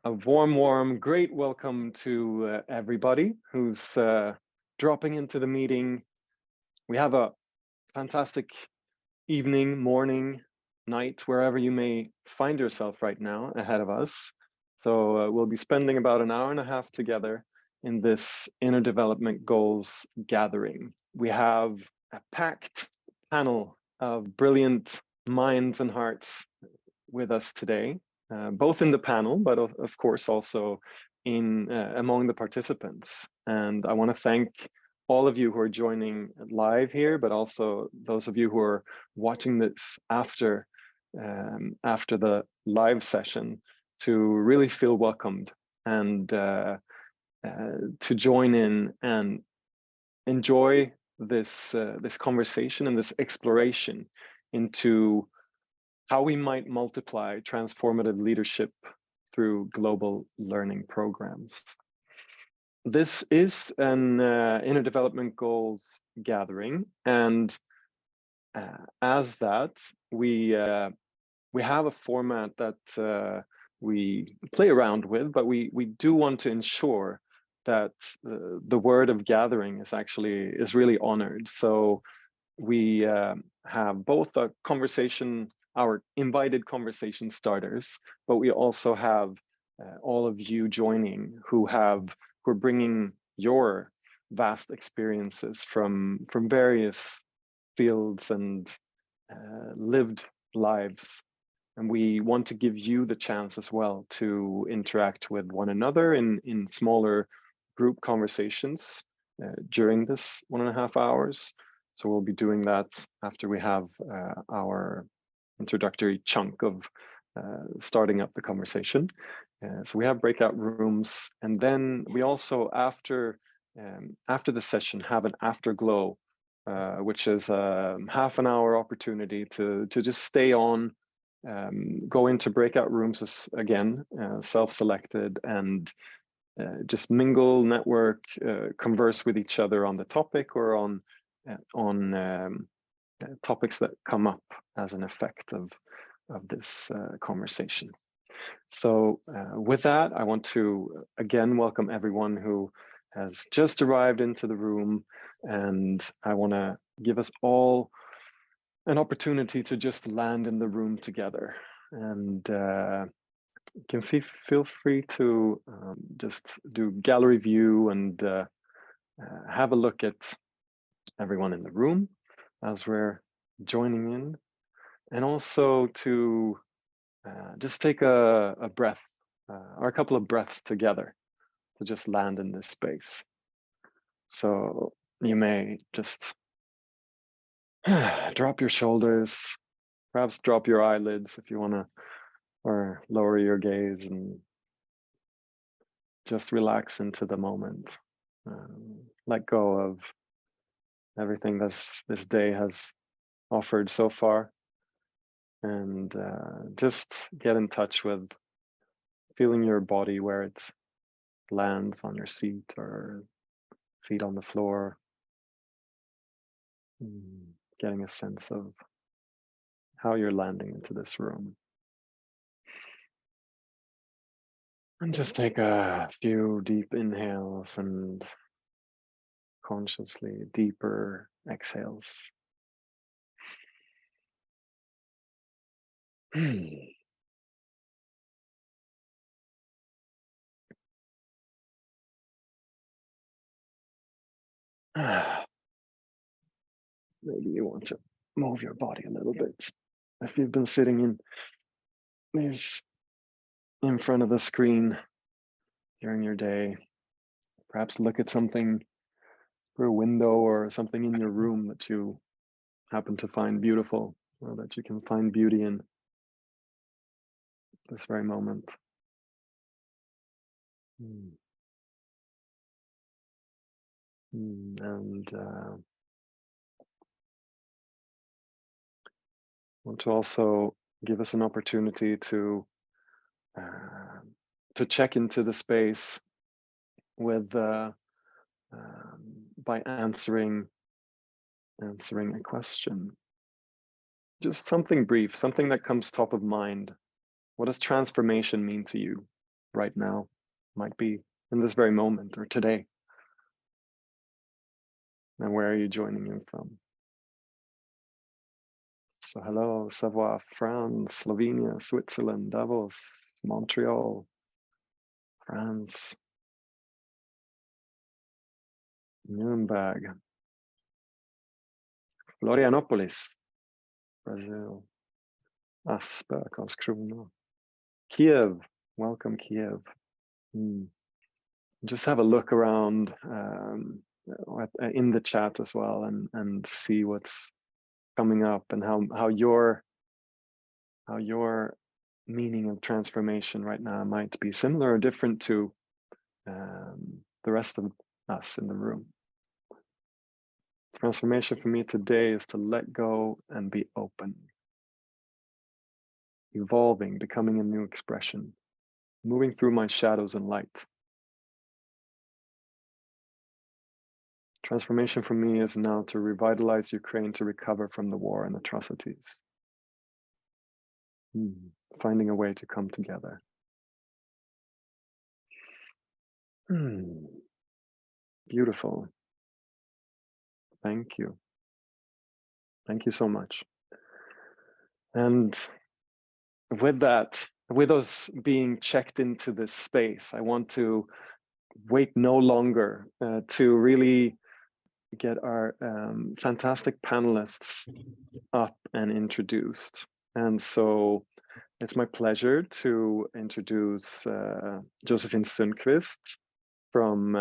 A warm, great welcome to everybody who's dropping into the meeting. We have a fantastic evening, morning, night, wherever you may find yourself right now ahead of us. So we'll be spending about an hour and a half together in this Inner Development Goals gathering. We have a packed panel of brilliant minds and hearts with us today. Both in the panel, but of course also in among the participants. And I want to thank all of you who are joining live here, but also those of you who are watching this after the live session to really feel welcomed and to join in and enjoy this this conversation and this exploration into how we might multiply transformative leadership through global learning programs. This is an Inner Development Goals gathering, and as that, we have a format that we play around with, but we do want to ensure that the word of gathering is really honored. So we have both a conversation, our invited conversation starters, but we also have all of you joining who are bringing your vast experiences from various fields and lived lives. And we want to give you the chance as well to interact with one another in smaller group conversations during this 1.5 hours. So we'll be doing that after we have our introductory chunk of starting up the conversation. So we have breakout rooms, and then we also after the session have an afterglow, which is a half an hour opportunity to just stay on, go into breakout rooms as, again, self-selected, and just mingle, network, converse with each other on the topic or on topics that come up as an effect of this conversation. So with that, I want to again welcome everyone who has just arrived into the room, and I want to give us all an opportunity to just land in the room together. And you can feel free to just do gallery view and have a look at everyone in the room as we're joining in, and also to just take a breath or a couple of breaths together to just land in this space. So you may just drop your shoulders, perhaps drop your eyelids if you want to, or lower your gaze and just relax into the moment. Let go of everything this day has offered so far, and just get in touch with feeling your body where it lands on your seat or feet on the floor, getting a sense of how you're landing into this room. And just take a few deep inhales and consciously deeper exhales. Maybe you want to move your body a little bit. If you've been sitting in front of the screen during your day, perhaps look at something through a window or something in your room that you happen to find beautiful, or that you can find beauty in this very moment. And want to also give us an opportunity to check into the space with by answering a question. Just something brief, something that comes top of mind. What does transformation mean to you? right now, might be in this very moment or today. And where are you joining in from? So hello, Savoie, France, Slovenia, Switzerland, Davos, Montreal, France, Nuremberg, Florianopolis, Brazil, Asper, Karlskrona, Kiev, welcome Kiev. Just have a look around in the chat as well and see what's coming up and how your meaning of transformation right now might be similar or different to the rest of us in the room. Transformation for me today is to let go and be open, evolving, becoming a new expression, moving through my shadows and light. Transformation for me is now to revitalize Ukraine to recover from the war and atrocities. Finding a way to come together. Beautiful. Thank you. Thank you so much. And with that, with us being checked into this space, I want to wait no longer to really get our fantastic panelists up and introduced. And so it's my pleasure to introduce Josephine Sundqvist from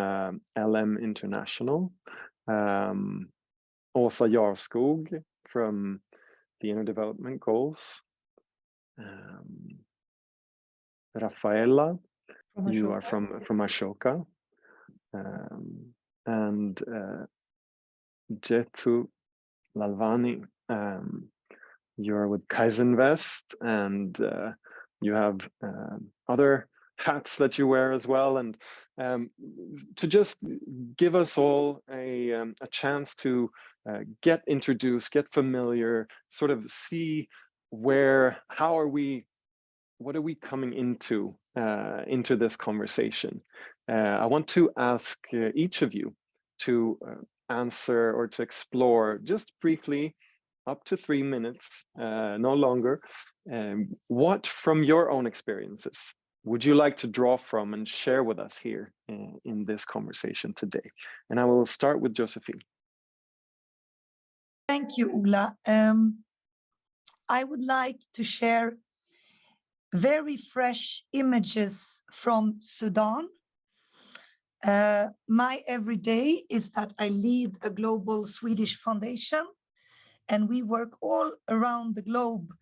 LM International, Åsa Jarskog from the Inner Development Goals, Rafaela, you are from Ashoka, and Jetu Lalvani, you're with Kaizenvest, and you have other hats that you wear as well. And to just give us all a chance to get introduced, get familiar, sort of see what are we coming into this conversation. I want to ask each of you to answer or to explore just briefly, up to 3 minutes, no longer, what from your own experiences would you like to draw from and share with us here in this conversation today? And I will start with Josephine. Thank you, Ola. I would like to share very fresh images from Sudan. My everyday is that I lead a global Swedish foundation, and we work all around the globe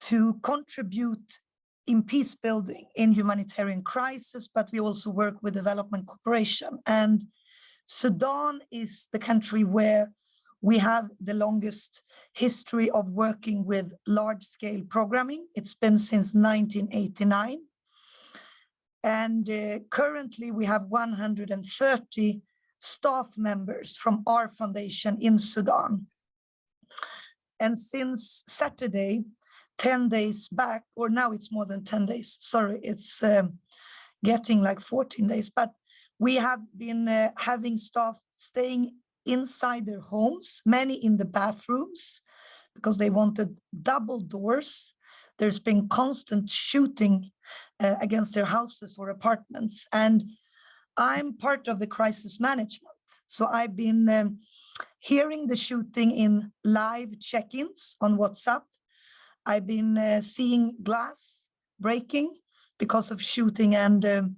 to contribute in peace building, in humanitarian crisis, but we also work with development cooperation. And Sudan is the country where we have the longest history of working with large-scale programming. It's been since 1989. And currently we have 130 staff members from our foundation in Sudan. And since Saturday, 10 days back, or now it's more than 10 days, sorry, it's getting like 14 days, but we have been having staff staying inside their homes, many in the bathrooms, because they wanted double doors. There's been constant shooting against their houses or apartments. And I'm part of the crisis management. So I've been hearing the shooting in live check-ins on WhatsApp. I've been seeing glass breaking because of shooting and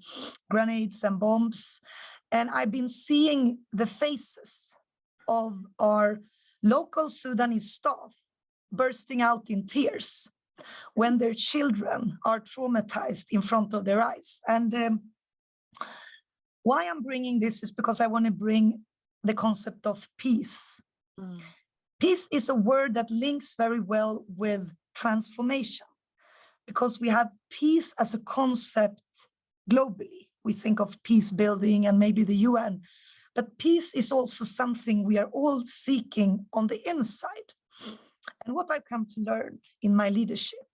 grenades and bombs. And I've been seeing the faces of our local Sudanese staff bursting out in tears when their children are traumatized in front of their eyes. And why I'm bringing this is because I want to bring the concept of peace. Peace is a word that links very well with transformation, because we have peace as a concept globally. We think of peace building and maybe the UN, but peace is also something we are all seeking on the inside. And what I've come to learn in my leadership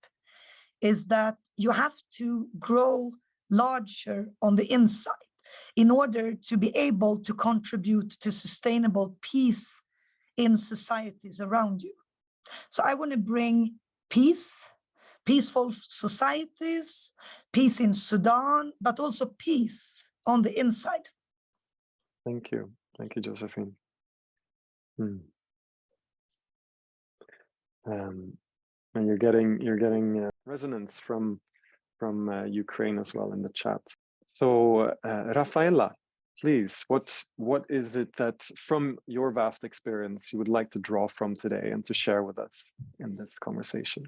is that you have to grow larger on the inside in order to be able to contribute to sustainable peace in societies around you. So I want to bring peace, peaceful societies, peace in Sudan, but also peace on the inside. Thank you, Josephine. And you're getting resonance from Ukraine as well in the chat. So Rafaela, please, what is it that from your vast experience you would like to draw from today and to share with us in this conversation?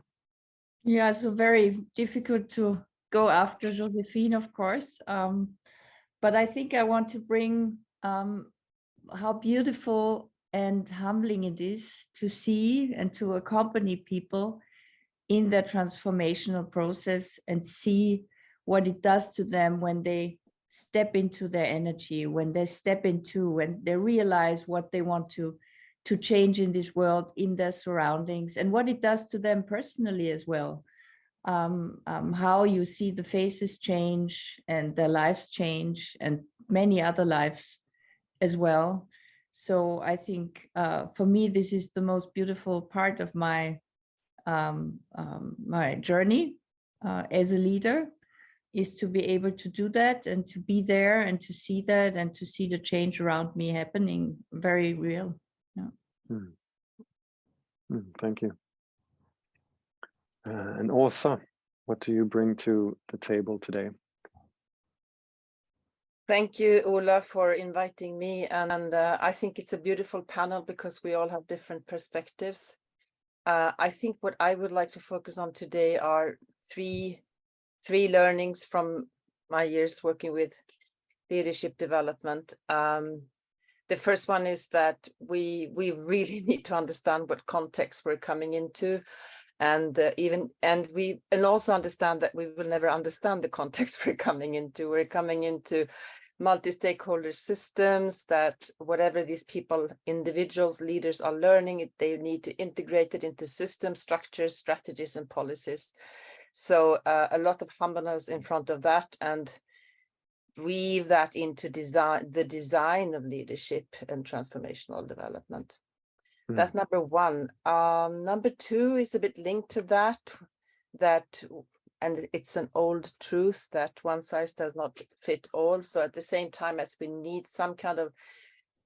Yeah, so very difficult to go after Josephine, of course, but I think I want to bring how beautiful and humbling it is to see and to accompany people in their transformational process and see what it does to them when they step into their energy, when they realize what they want to change in this world, in their surroundings, and what it does to them personally as well. How you see the faces change and their lives change and many other lives as well. So I think for me, this is the most beautiful part of my my journey as a leader, is to be able to do that and to be there and to see that and to see the change around me happening very real. Yeah. Thank you. And Åsa, what do you bring to the table today? Thank you, Ola, for inviting me. And I think it's a beautiful panel because we all have different perspectives. I think what I would like to focus on today are three learnings from my years working with leadership development. The first one is that we really need to understand what context we're coming into, and also understand that we will never understand the context we're coming into. We're coming into multi-stakeholder systems that whatever these people, individuals, leaders are learning, they need to integrate it into systems, structures, strategies, and policies. So a lot of humbleness in front of that, and weave that into the design of leadership and transformational development. That's number one. Number two is a bit linked to that, and it's an old truth that one size does not fit all. So at the same time as we need some kind of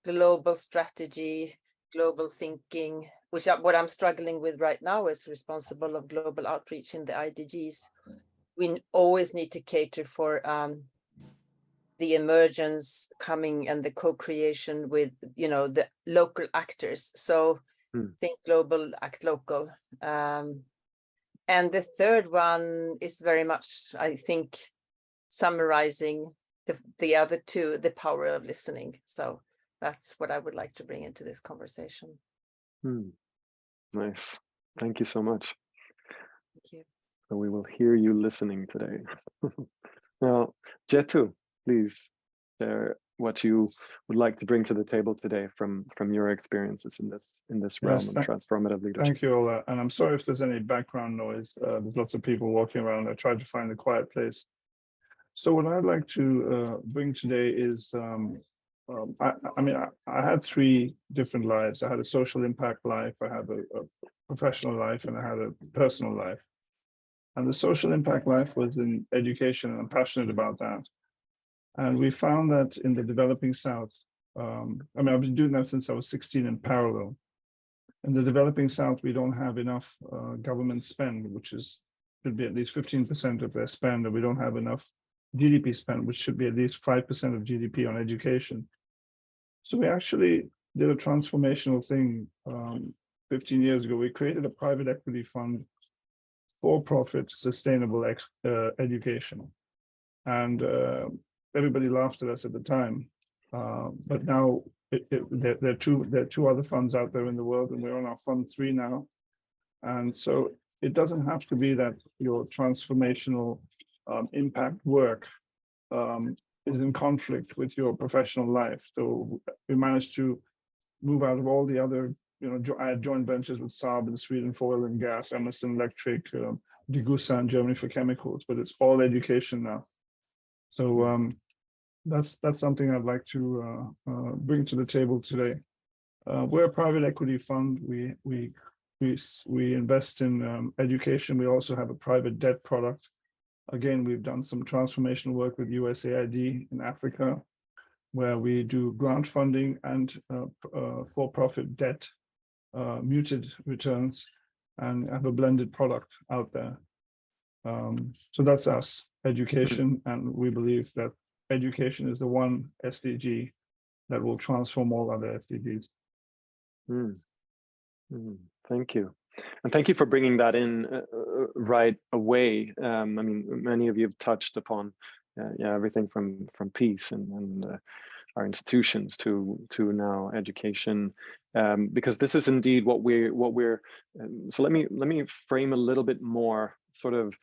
global strategy, global thinking, which what I'm struggling with right now is responsible of global outreach in the IDGs. We always need to cater for the emergence coming and the co-creation with, the local actors. So think global, act local. And the third one is very much, I think, summarizing the other two, the power of listening. So that's what I would like to bring into this conversation. Nice. Thank you so much. Thank you. So we will hear you listening today. Now, Jetu, please share what you would like to bring to the table today from your experiences in this realm of transformative leadership. Thank you, Ola. And I'm sorry if there's any background noise. There's lots of people walking around. I tried to find a quiet place. So what I'd like to bring today is, I had three different lives. I had a social impact life, I had a professional life, and I had a personal life. And the social impact life was in education, and I'm passionate about that. And we found that in the developing South, I've been doing that since I was 16 in parallel. In the developing South, we don't have enough government spend, which should be at least 15% of their spend, and we don't have enough GDP spend, which should be at least 5% of GDP on education. So we actually did a transformational thing 15 years ago. We created a private equity fund for profit, sustainable education. And everybody laughed at us at the time, but now there are two other funds out there in the world, and we're on our fund 3 now. And so it doesn't have to be that your transformational impact work is in conflict with your professional life. So we managed to move out of all the other, I had joint ventures with Saab in Sweden for oil and gas, Emerson Electric, Degussa in Germany for chemicals, but it's all education now. So that's something I'd like to bring to the table today. We're a private equity fund. We invest in education. We also have a private debt product. Again, we've done some transformational work with USAID in Africa, where we do grant funding and for-profit debt, muted returns, and have a blended product out there. So that's us, education, and we believe that education is the one SDG that will transform all other SDGs. Thank you. And thank you for bringing that in right away. I mean, many of you have touched upon everything from peace and our institutions to now education, because this is indeed what we're. So let me frame a little bit more, sort of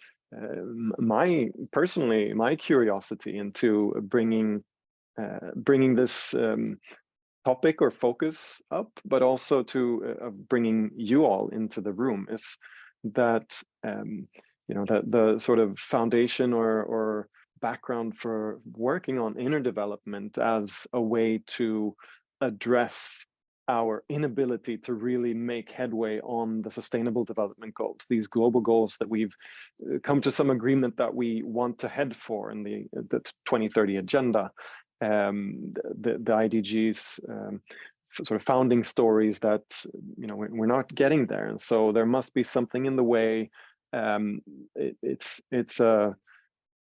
my curiosity into bringing this topic or focus up, but also to bringing you all into the room, is that that the sort of foundation or background for working on inner development as a way to address our inability to really make headway on the sustainable development goals, these global goals that we've come to some agreement that we want to head for in the 2030 agenda. The IDGs, sort of founding stories that we're not getting there, and so there must be something in the way. It's a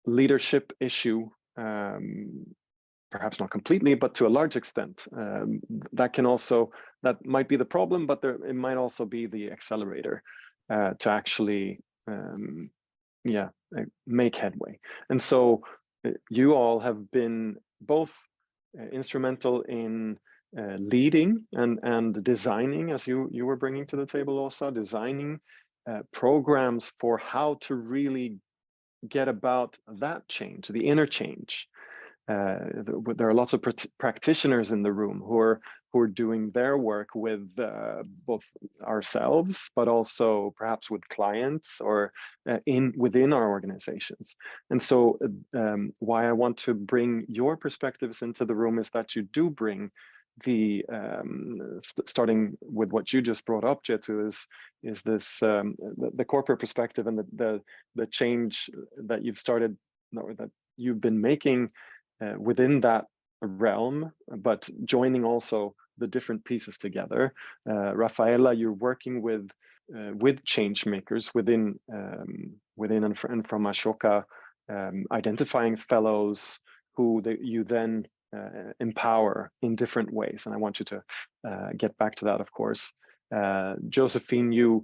leadership issue, perhaps not completely, but to a large extent. That might be the problem, but it might also be the accelerator to actually make headway. And so you all have been both instrumental in leading and designing, as you were bringing to the table also, designing programs for how to really get about that change, the inner change. There are lots of practitioners in the room who are doing their work with both ourselves, but also perhaps with clients or within our organizations. And so why I want to bring your perspectives into the room is that you do bring the starting with what you just brought up, Jetu, is this the corporate perspective and the change that you've started, or that you've been making within that realm, but joining also the different pieces together. Rafaela, you're working with change makers within and from Ashoka, identifying fellows who you then empower in different ways, and I want you to get back to that, of course. Josephine, you're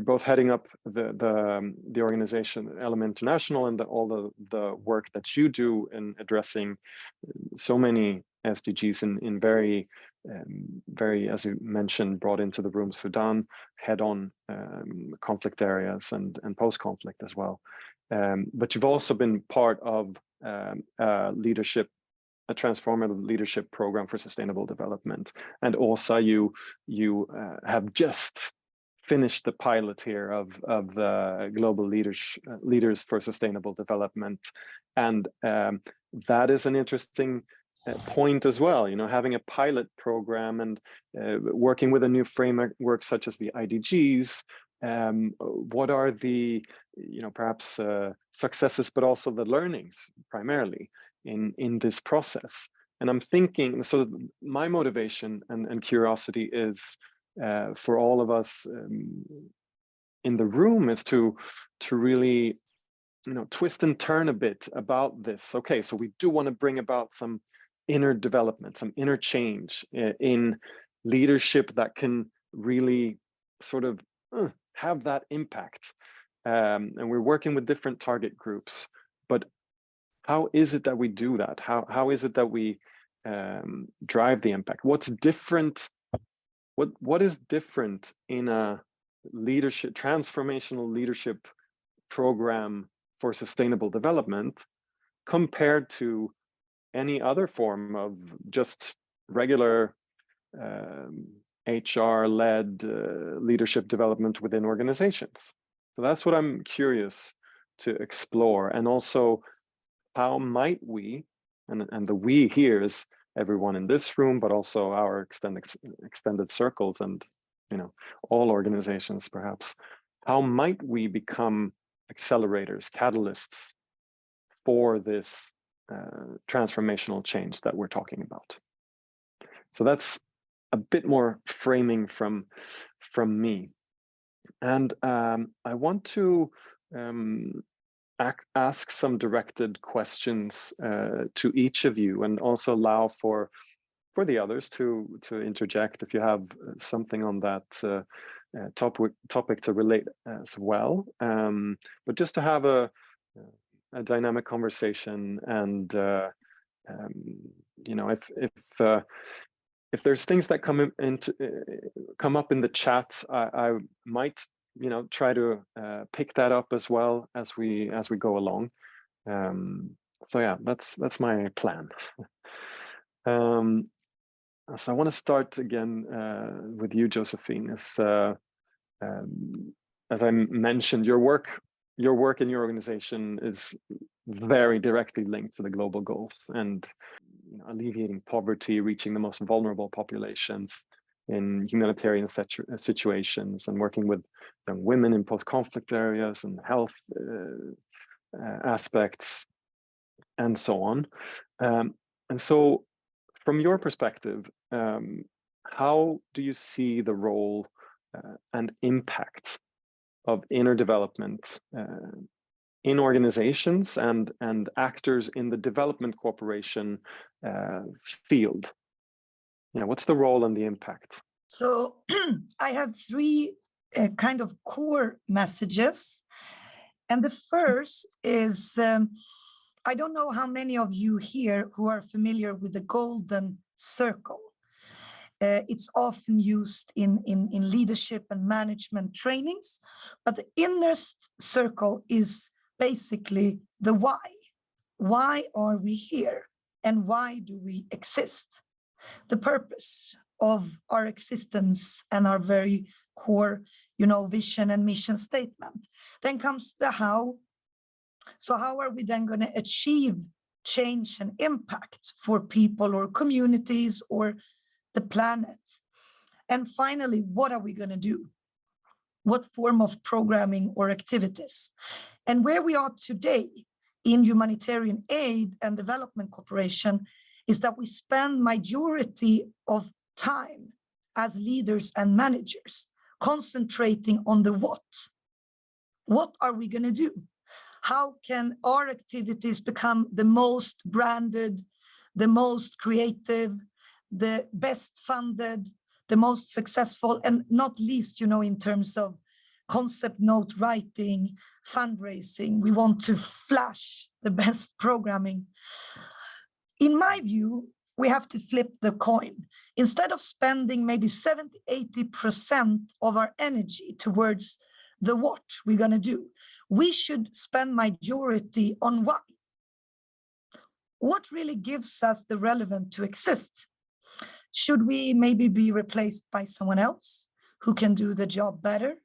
both heading up the organization Element International, and all the work that you do in addressing so many SDGs in very, as you mentioned, brought into the room Sudan, head-on conflict areas and post-conflict as well. But you've also been part of a transformative leadership program for sustainable development, and also you have just finished the pilot here of the global leaders for sustainable development, and that is an interesting point as well. Having a pilot program and working with a new framework such as the IDGs. What are the perhaps successes, but also the learnings primarily in this process? And I'm thinking, so my motivation and curiosity is for all of us in the room is to really twist and turn a bit about this. Okay, so we do want to bring about some inner development, some inner change in leadership that can really sort of have that impact. And we're working with different target groups, but how is it that we do that? How is it that we drive the impact? What's different? What is different in a transformational leadership program for sustainable development compared to any other form of just regular HR-led leadership development within organizations? So that's what I'm curious to explore. And also, how might we, and the we here is everyone in this room, but also our extended circles and, you know, all organizations perhaps, how might we become accelerators, catalysts for this transformational change that we're talking about? So that's a bit more framing from me. And I want to ask some directed questions to each of you, and also allow for the others to interject if you have something on that topic to relate as well. But just to have a dynamic conversation, and you know, if there's things that come up in the chat, I might, you know, try to pick that up as well as we go along. So yeah, that's my plan. So I want to start again with you, Josephine. As I mentioned, your work in your organization is very directly linked to the global goals, and, you know, alleviating poverty, reaching the most vulnerable populations in humanitarian situations, and working with young women in post-conflict areas and health aspects, and so on. And so, from your perspective, how do you see the role and impact of inner development in organizations and actors in the development cooperation field? You know, what's the role and the impact? So I have three kind of core messages. And the first is, I don't know how many of you here who are familiar with the golden circle. It's often used in leadership and management trainings, but the innerst circle is basically the why. Why are we here? And why do we exist? The purpose of our existence and our very core, you know, vision and mission statement. Then comes the how. So how are we then going to achieve change and impact for people or communities or the planet? And finally, what are we going to do? What form of programming or activities? And where we are today in humanitarian aid and development cooperation is that we spend majority of time as leaders and managers concentrating on the what. What are we going to do? How can our activities become the most branded, the most creative, the best funded, the most successful, and not least, you know, in terms of concept note writing, fundraising? We want to flash the best programming. In my view, we have to flip the coin. Instead of spending maybe 70–80% of our energy towards the what we're going to do, we should spend majority on why. What really gives us the relevance to exist? Should we maybe be replaced by someone else who can do the job better?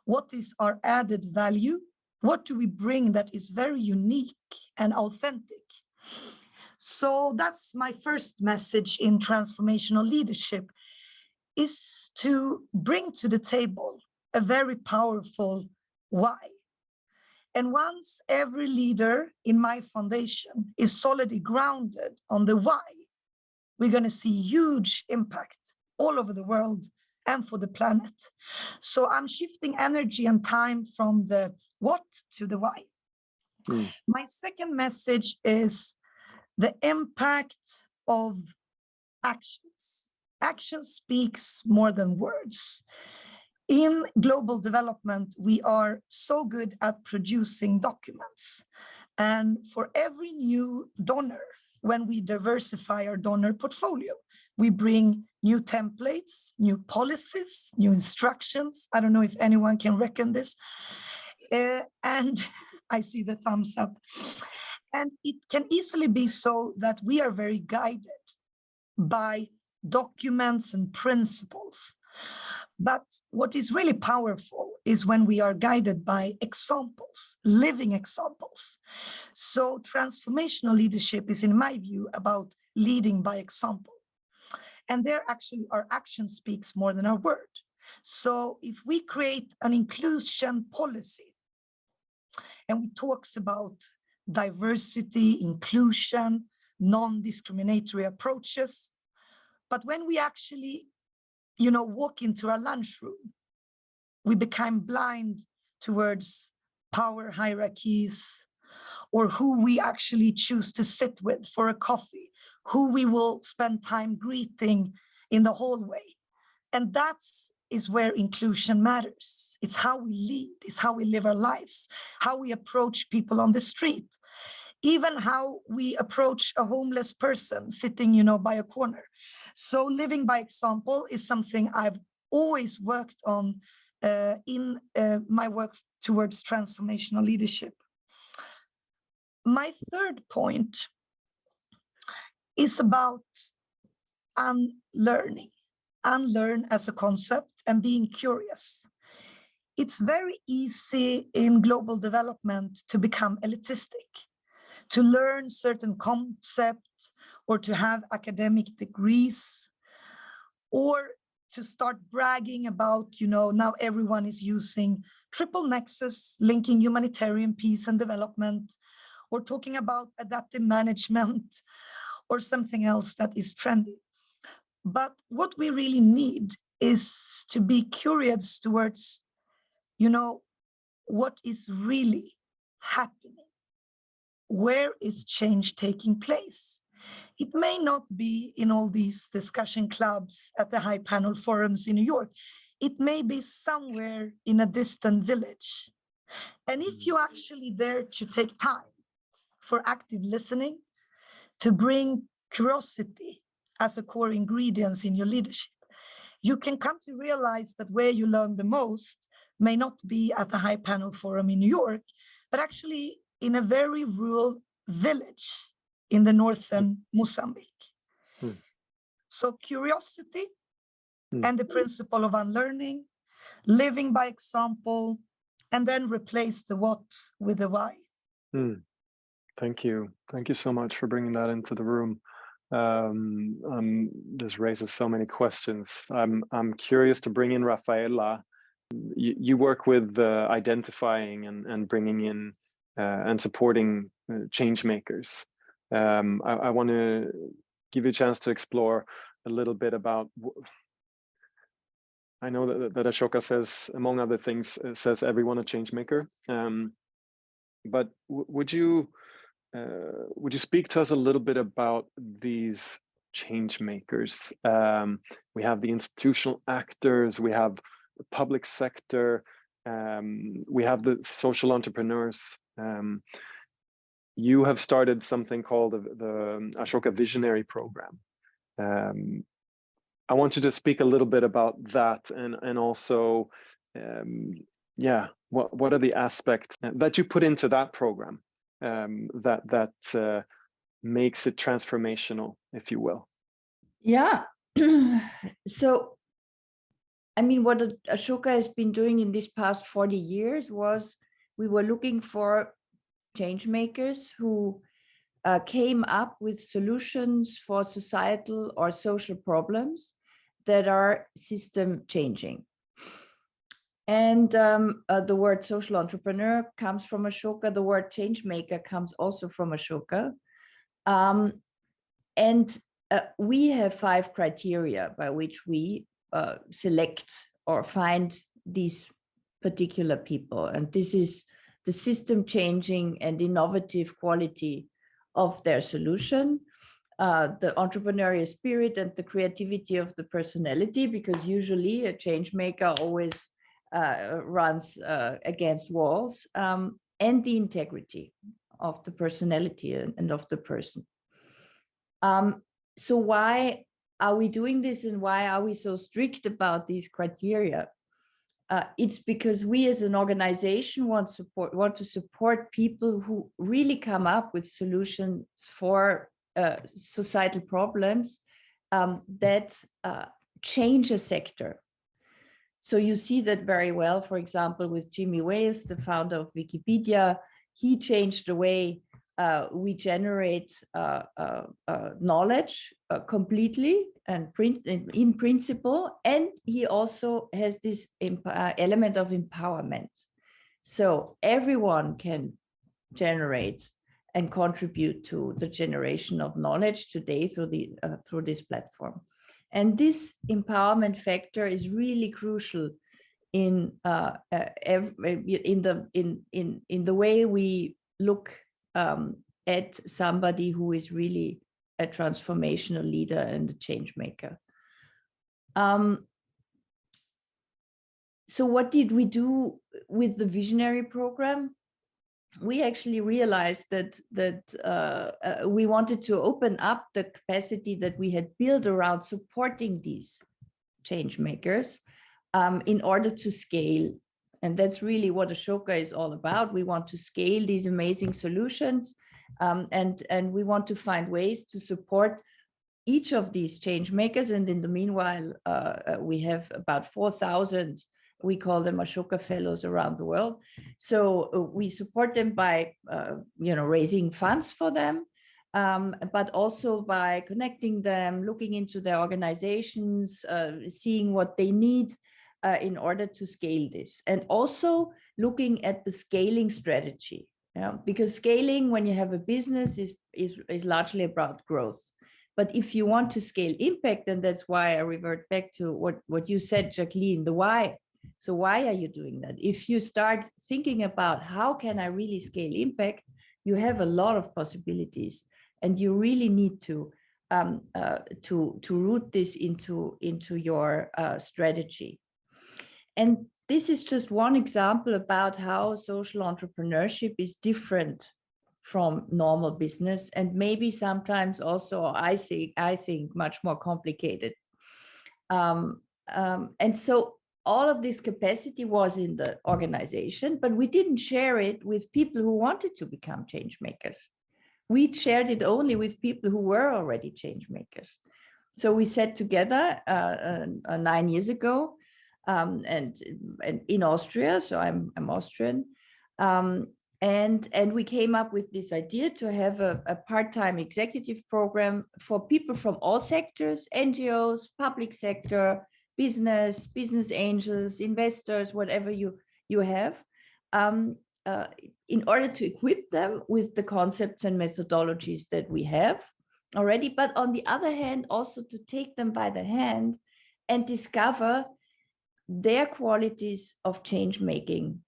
What is our added value? What do we bring that is very unique and authentic? So that's my first message in transformational leadership, is to bring to the table a very powerful why. And once every leader in my foundation is solidly grounded on the why, we're going to see huge impact all over the world and for the planet. So I'm shifting energy and time from the what to the why. My second message is the impact of actions. Action speaks more than words. In global development, we are so good at producing documents. And for every new donor, when we diversify our donor portfolio, we bring new templates, new policies, new instructions. I don't know if anyone can reckon this. And I see the thumbs up. And it can easily be so that we are very guided by documents and principles. But what is really powerful is when we are guided by examples, living examples. So transformational leadership is, in my view, about leading by example. And there actually our action speaks more than our word. So if we create an inclusion policy and we talks about diversity, inclusion, non-discriminatory approaches, but when we actually, walk into our lunchroom, we become blind towards power hierarchies, or who we actually choose to sit with for a coffee, who we will spend time greeting in the hallway. And that is where inclusion matters. It's how we lead, it's how we live our lives, how we approach people on the street, even how we approach a homeless person sitting, by a corner. So living by example is something I've always worked on in my work towards transformational leadership. My third point is about unlearning. Unlearn as a concept and being curious. It's very easy in global development to become elitistic, to learn certain concepts or to have academic degrees, or to start bragging about, now everyone is using triple nexus, linking humanitarian peace and development, or talking about adaptive management or something else that is trendy. But what we really need is to be curious towards, what is really happening? Where is change taking place? It may not be in all these discussion clubs at the high panel forums in New York. It may be somewhere in a distant village. And if you actually dare to take time for active listening, to bring curiosity as a core ingredient in your leadership, you can come to realize that where you learn the most may not be at the high panel forum in New York, but actually in a very rural village in the northern Mozambique. So curiosity and the principle of unlearning, living by example, and then replace the what with the why. Thank you. Thank you so much for bringing that into the room. This raises so many questions. I'm curious to bring in Rafaela. You work with identifying and bringing in and supporting change makers. I want to give you a chance to explore a little bit about. I know that Ashoka says, among other things, says everyone a change maker. But would you speak to us a little bit about these change makers? We have the institutional actors, we have the public sector, we have the social entrepreneurs. You have started something called the Ashoka Visionary Program. I want you to speak a little bit about that, and also, what are the aspects that you put into that program that makes it transformational, if you will? Yeah. So, I mean, what Ashoka has been doing in these past 40 years was we were looking for change makers who came up with solutions for societal or social problems that are system changing. And the word social entrepreneur comes from Ashoka. The word change maker comes also from Ashoka. We have 5 criteria by which we select or find these particular people. And this is the system changing and innovative quality of their solution, the entrepreneurial spirit and the creativity of the personality, because usually a change maker always runs against walls, and the integrity of the personality and of the person. So why are we doing this, and why are we so strict about these criteria? It's because we as an organization want to support people who really come up with solutions for societal problems that change a sector. So you see that very well, for example, with Jimmy Wales, the founder of Wikipedia. He changed the way we generate knowledge completely and in principle. And he also has this element of empowerment. So everyone can generate and contribute to the generation of knowledge today through this platform. And this empowerment factor is really crucial in the way we look at somebody who is really a transformational leader and a change maker. So what did we do with the visionary program? We actually realized that we wanted to open up the capacity that we had built around supporting these change makers in order to scale. And that's really what Ashoka is all about. We want to scale these amazing solutions, and we want to find ways to support each of these change makers. And in the meanwhile, we have about 4,000, we call them Ashoka fellows around the world. So we support them by raising funds for them, but also by connecting them, looking into their organizations, seeing what they need in order to scale this, and also looking at the scaling strategy. Because scaling, when you have a business, is largely about growth. But if you want to scale impact, and that's why I revert back to what you said, Jacqueline, the why. So why are you doing that? If you start thinking about how can I really scale impact, you have a lot of possibilities, and you really need to root this into your strategy. And this is just one example about how social entrepreneurship is different from normal business, and maybe sometimes also, I think much more complicated. And so all of this capacity was in the organization, but we didn't share it with people who wanted to become change makers. We shared it only with people who were already change makers. So we sat together 9 years ago, and in Austria. So I'm Austrian, and we came up with this idea to have a part-time executive program for people from all sectors: NGOs, public sector, business angels, investors, whatever you have, in order to equip them with the concepts and methodologies that we have already, but on the other hand, also to take them by the hand and discover their qualities of change making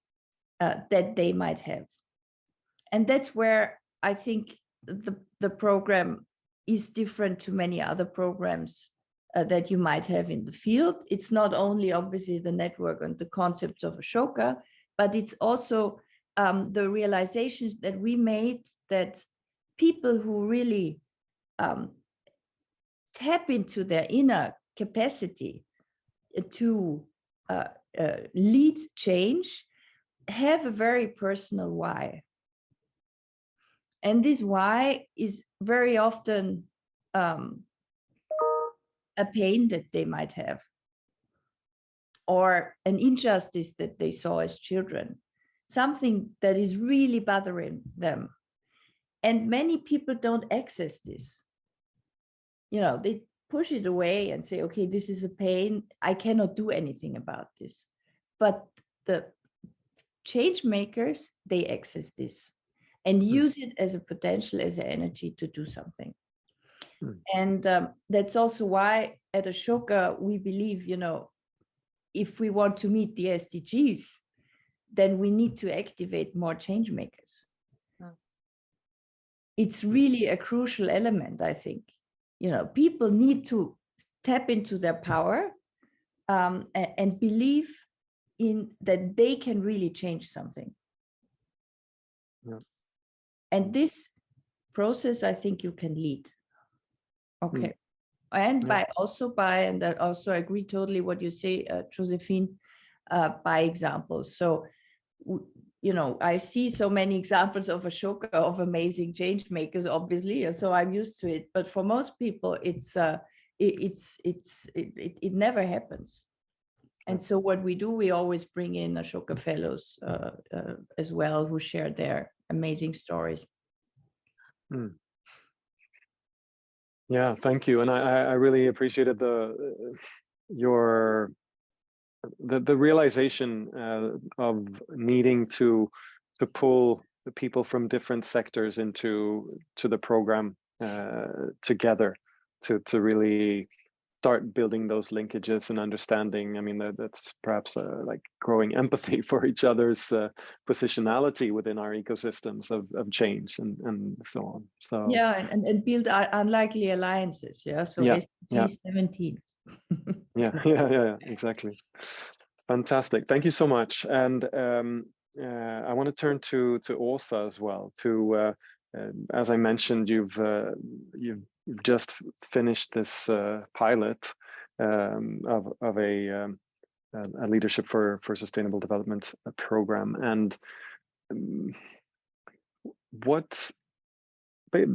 that they might have. And that's where I think the program is different to many other programs that you might have in the field. It's not only obviously the network and the concepts of Ashoka, but it's also the realizations that we made that people who really tap into their inner capacity to lead change have a very personal why. And this why is very often a pain that they might have, or an injustice that they saw as children, something that is really bothering them. And many people don't access this. They push it away and say, okay, this is a pain, I cannot do anything about this. But the change makers, they access this and use it as a potential, as an energy to do something. And that's also why at Ashoka, we believe, if we want to meet the SDGs, then we need to activate more change makers. It's really a crucial element, I think. People need to tap into their power and believe in that they can really change something. Yeah. And this process, I think you can lead. Okay. And Yeah. and I also agree totally what you say, Josephine, by example. So, I see so many examples of Ashoka, of amazing change makers, obviously, so I'm used to it. But for most people, it never happens. And so what we do, we always bring in Ashoka fellows as well, who share their amazing stories. Yeah, thank you. And I really appreciated your realization of needing to pull the people from different sectors into the program together to really start building those linkages and understanding. I mean, that's perhaps like growing empathy for each other's positionality within our ecosystems of change and so on. So yeah, and build unlikely alliances. Yeah, so yeah, basically 17. yeah, exactly. Fantastic. Thank you so much. And I want to turn to Åsa as well. As I mentioned, you've just finished this pilot of a leadership for sustainable development program. And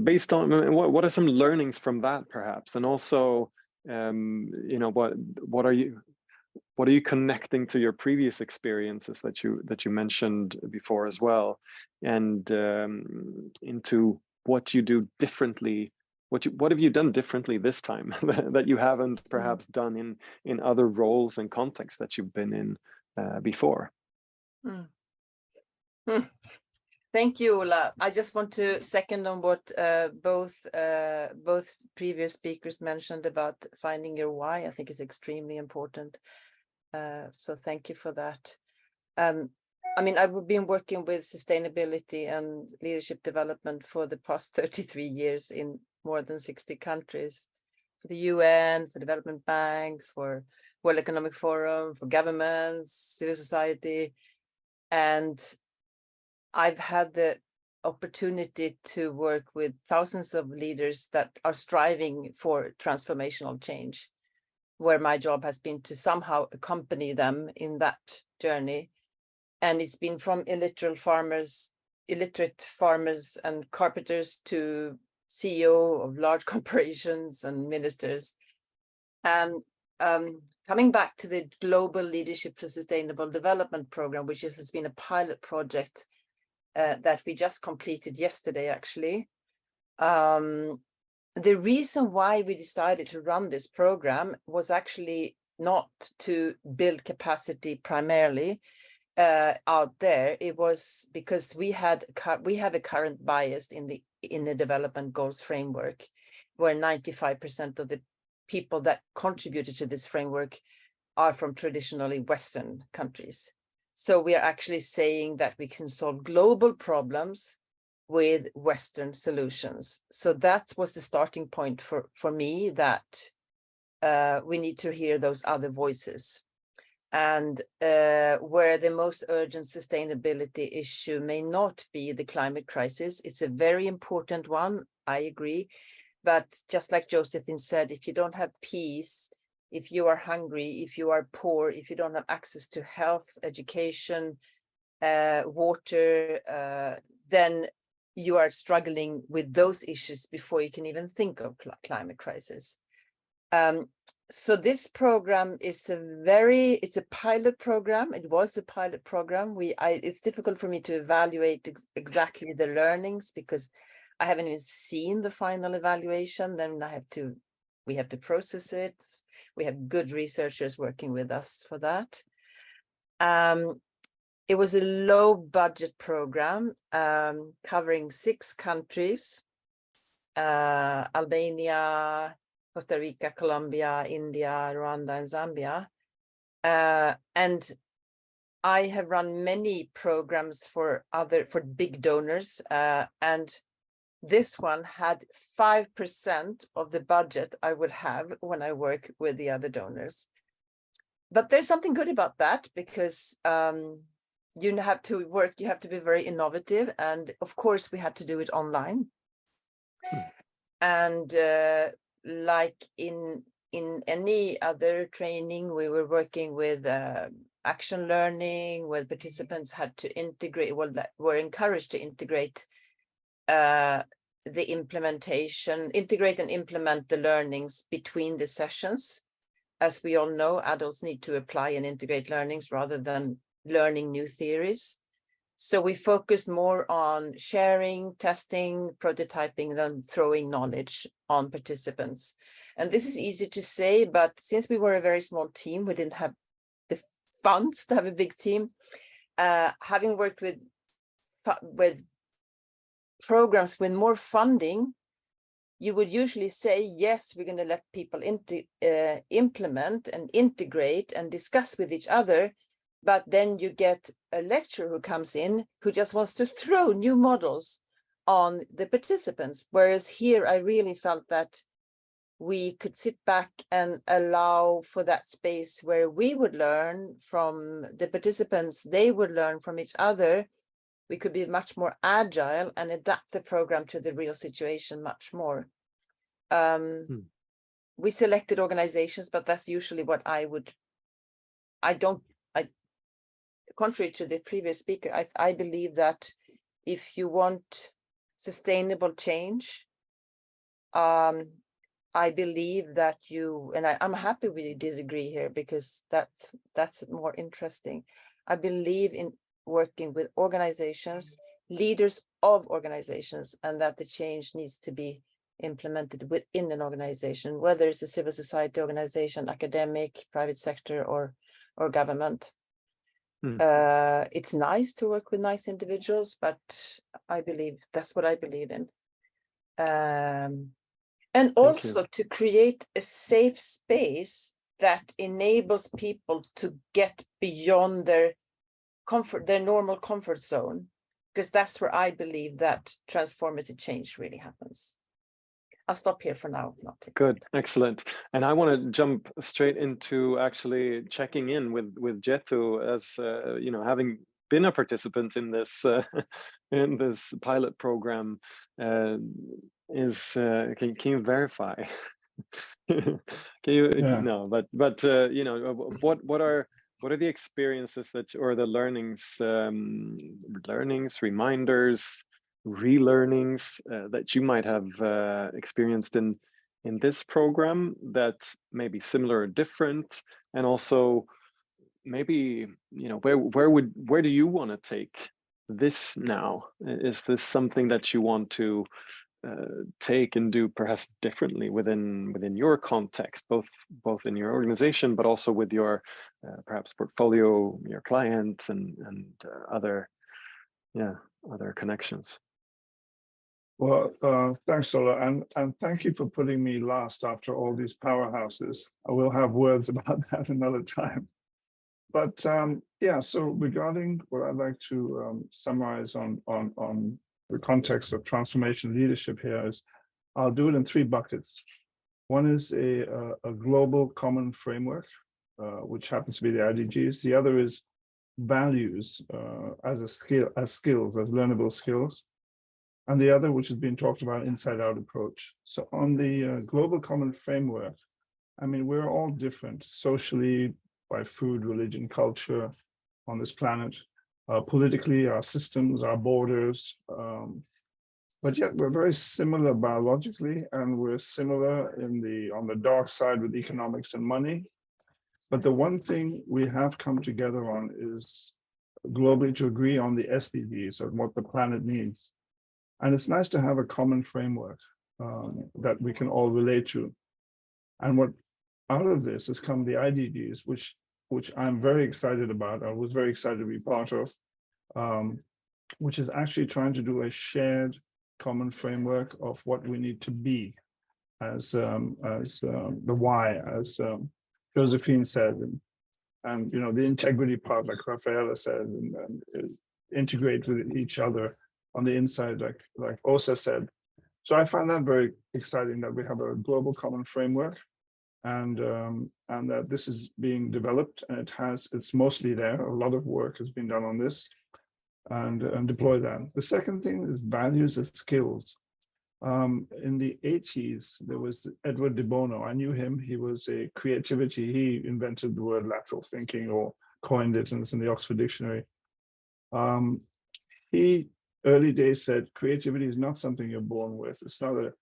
based on what are some learnings from that, perhaps, and also what are you connecting to your previous experiences that you mentioned before as well, and into what you do differently? What have you done differently this time that you haven't perhaps done in other roles and contexts that you've been in before? Thank you, Ola. I just want to second on what both previous speakers mentioned about finding your why. I think is extremely important. So thank you for that. I mean, I've been working with sustainability and leadership development for the past 33 years in more than 60 countries, for the UN, for development banks, for World Economic Forum, for governments, civil society. And I've had the opportunity to work with thousands of leaders that are striving for transformational change, where my job has been to somehow accompany them in that journey. And it's been from illiterate farmers and carpenters to CEO of large corporations and ministers. And coming back to the Global Leadership for Sustainable Development Program, which has been a pilot project that we just completed yesterday, actually. The reason why we decided to run this program was actually not to build capacity primarily out there. It was because we have a current bias in the development goals framework, where 95% of the people that contributed to this framework are from traditionally Western countries. So we are actually saying that we can solve global problems with Western solutions. So that was the starting point for me, that we need to hear those other voices. And where the most urgent sustainability issue may not be the climate crisis, it's a very important one, I agree. But just like Josephine said, if you don't have peace, if you are hungry, if you are poor, if you don't have access to health, education, water, then you are struggling with those issues before you can even think of climate crisis. So this program is it's a pilot program. It was a pilot program. It's difficult for me to evaluate exactly the learnings because I haven't even seen the final evaluation. Then we have to process it. We have good researchers working with us for that. It was a low budget program covering 6 countries, Albania, Costa Rica, Colombia, India, Rwanda, and Zambia. And I have run many programs for big donors, and this one had 5% of the budget I would have when I work with the other donors. But there's something good about that, because you have to be very innovative. And of course, we had to do it online. And like in any other training, we were working with action learning, where participants had to integrate, were encouraged to integrate integrate and implement the learnings between the sessions. as we all know, adults need to apply and integrate learnings rather than learning new theories. So we focused more on sharing, testing, prototyping than throwing knowledge on participants. And this is easy to say, but since we were a very small team, we didn't have the funds to have a big team. Having worked with programs with more funding, you would usually say, yes, we're going to let people implement and integrate and discuss with each other. But then you get a lecturer who comes in who just wants to throw new models on the participants. Whereas here, I really felt that we could sit back and allow for that space where we would learn from the participants, they would learn from each other. We could be much more agile and adapt the program to the real situation much more. We selected organizations, but that's usually what contrary to the previous speaker, I believe that if you want sustainable change, I believe that I'm happy we disagree here because that's more interesting. I believe in working with organizations, leaders of organizations, and that the change needs to be implemented within an organization, whether it's a civil society organization, academic, private sector, or government. It's nice to work with nice individuals, but I believe that's what I believe in. And also to create a safe space that enables people to get beyond their normal comfort zone, because that's where I believe that transformative change really happens. I'll stop here for now. Good, excellent. And I want to jump straight into actually checking in with Jetu as having been a participant in this pilot program. Can you verify? Can you? Yeah. No, but what are the experiences or the learnings, reminders, relearnings that you might have experienced in this program that may be similar or different, and also maybe where do you want to take this now? Is this something that you want to take and do perhaps differently within your context, both in your organization, but also with your perhaps portfolio, your clients, and other connections? Well, thanks, Ola, and thank you for putting me last after all these powerhouses. I will have words about that another time. But yeah, so regarding what I'd like to summarize on the context of transformation leadership here is, I'll do it in 3 buckets. One is a global common framework, which happens to be the IDGs. The other is values as skills, as learnable skills. And the other, which has been talked about, inside-out approach. So on the global common framework, I mean, we're all different socially, by food, religion, culture on this planet, politically, our systems, our borders, but yet we're very similar biologically, and we're similar on the dark side with economics and money. But the one thing we have come together on is globally to agree on the SDGs, or what the planet needs. And it's nice to have a common framework that we can all relate to. And what out of this has come the IDGs, which I'm very excited about. I was very excited to be part of, which is actually trying to do a shared common framework of what we need to be as the why, as Josephine said, and the integrity part, like Rafaela said, and integrate with each other on the inside, like Osa said. So I find that very exciting that we have a global common framework, and that this is being developed, and it's mostly there. A lot of work has been done on this, and deploy that. The second thing is values and skills. In the 80s, there was Edward de Bono. I knew him. He was a creativity. He invented the word lateral thinking, or coined it, and it's in the Oxford Dictionary. He early days said creativity is not something you're born with. It's not a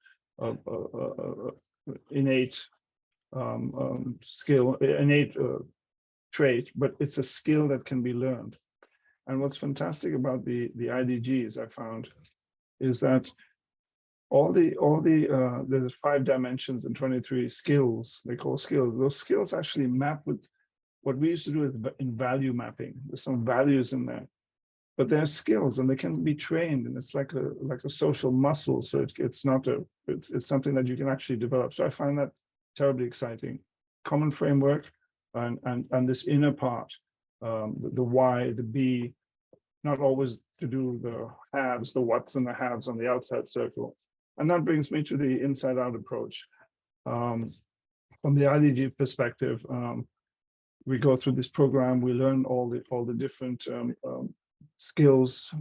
innate skill, innate trait, but it's a skill that can be learned. And what's fantastic about the IDGs I found is that there's 5 dimensions and 23 skills they call skills. Those skills actually map with what we used to do in value mapping. There's some values in there, but they're skills and they can be trained, and it's like a social muscle. So it's something that you can actually develop. So I find that terribly exciting. Common framework and this inner part, the why, the be, not always to do the haves, the what's and the haves on the outside circle. And that brings me to the inside out approach. From the IDG perspective, we go through this program, we learn all the different skills,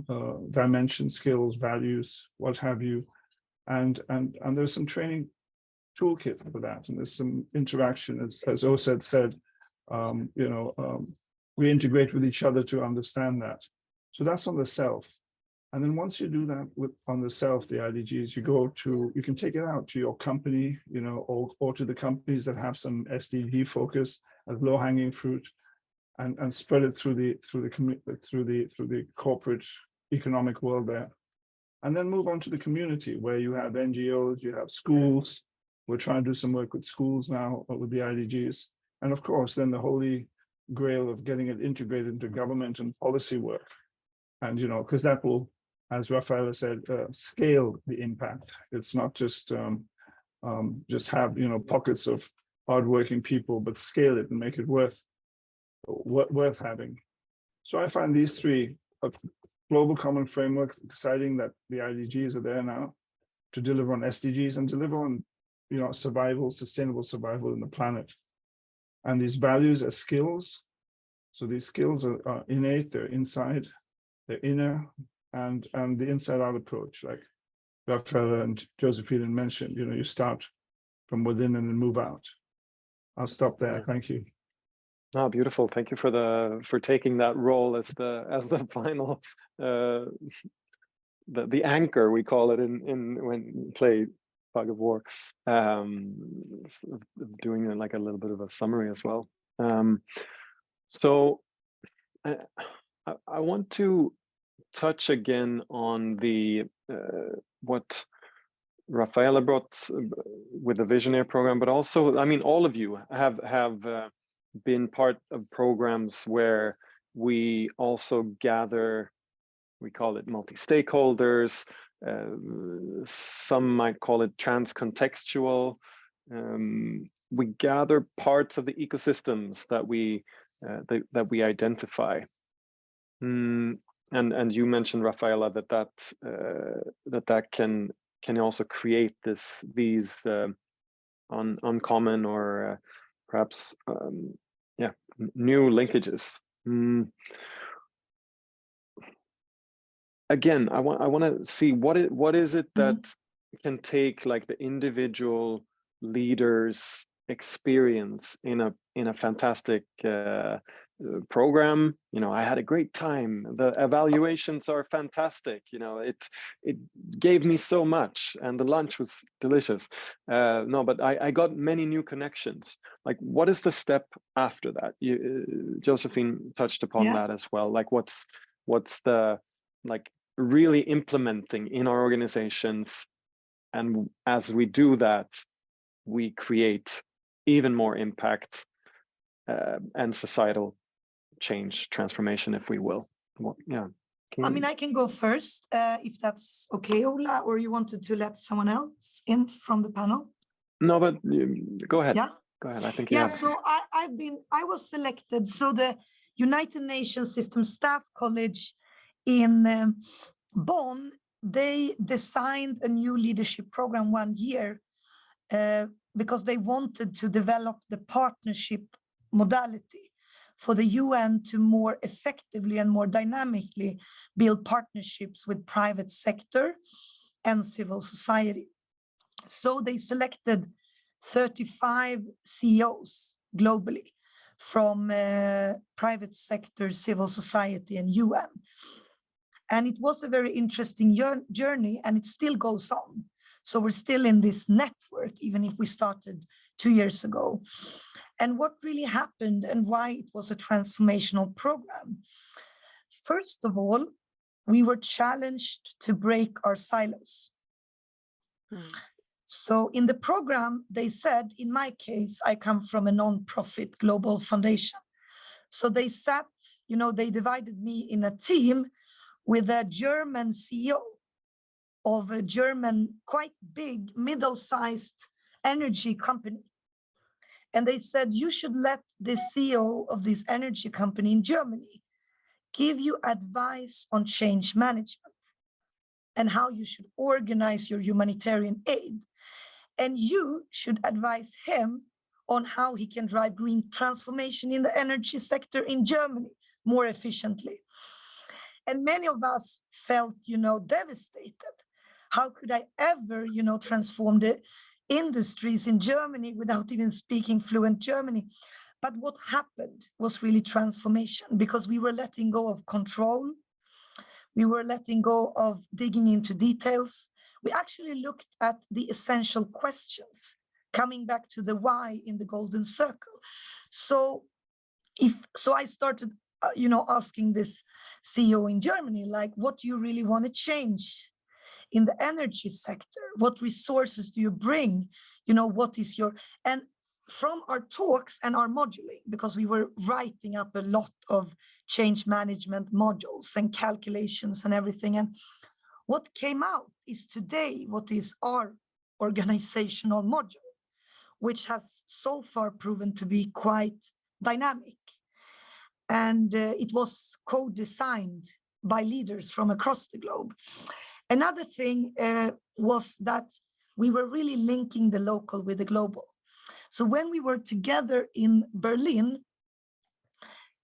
dimension skills, values, what have you. And there's some training toolkit for that. And there's some interaction, as Osed said, we integrate with each other to understand that. So that's on the self. And then once you do that on the self, the IDGs, you can take it out to your company, or to the companies that have some SDG focus as low-hanging fruit, and spread it through the corporate economic world there. And then move on to the community where you have NGOs, you have schools. We're trying to do some work with schools now with the IDGs. And of course, then the holy grail of getting it integrated into government and policy work. And, because that will, as Rafaela said, scale the impact. It's not just have, pockets of hardworking people, but scale it and make it worth having. So I find these 3 global common frameworks exciting, that the IDGs are there now to deliver on SDGs and deliver on, sustainable survival in the planet. And these values as skills. So these skills are innate, they're inside, they're inner, and the inside out approach, like Rafaela and Josephine mentioned, you start from within and then move out. I'll stop there. Thank you. Oh, beautiful. Thank you for taking that role as the final the anchor, we call it in when you play Fog of War, doing like a little bit of a summary as well. So I want to touch again on the what Rafaela brought with the Visionary program, but also, I mean, all of you have been part of programs where we also gather, we call it multi-stakeholders, some might call it trans-contextual. We gather parts of the ecosystems that we identify. And you mentioned, Rafaela, that can also create these uncommon or perhaps new linkages. Again, I want to see what is it that can take like the individual leader's experience in a fantastic program. I had a great time. The evaluations are fantastic. It gave me so much, and the lunch was delicious. No, but I got many new connections. Like, what is the step after that? Josephine touched upon that as well. Like, what's the really implementing in our organizations, and as we do that, we create even more impact and societal change, transformation, if we will. I can go first, if that's okay, Ola, or you wanted to let someone else in from the panel? No, but go ahead. Yeah. Go ahead. I think so I was selected. So the United Nations System Staff College in Bonn, they designed a new leadership program 1 year because they wanted to develop the partnership modality for the UN to more effectively and more dynamically build partnerships with private sector and civil society. So they selected 35 CEOs globally from private sector, civil society, and UN. And it was a very interesting journey, and it still goes on. So we're still in this network, even if we started 2 years ago. And what really happened and why it was a transformational program. First of all, we were challenged to break our silos. So in the program, they said, in my case, I come from a non-profit global foundation. So they sat, they divided me in a team with a German CEO of a German, quite big, middle-sized energy company. And they said, you should let the CEO of this energy company in Germany give you advice on change management and how you should organize your humanitarian aid. And you should advise him on how he can drive green transformation in the energy sector in Germany more efficiently. And many of us felt, devastated. How could I ever, transform the industries in Germany without even speaking fluent Germany? But what happened was really transformation, because we were letting go of control. We were letting go of digging into details. We actually looked at the essential questions, coming back to the why in the golden circle. So I started, asking this CEO in Germany, like, what do you really want to change in the energy sector? What resources do you bring? What is your, and from our talks and our moduling, because we were writing up a lot of change management modules and calculations and everything. And what came out is today what is our organizational module, which has so far proven to be quite dynamic. And it was co-designed by leaders from across the globe. Another thing was that we were really linking the local with the global. So when we were together in Berlin,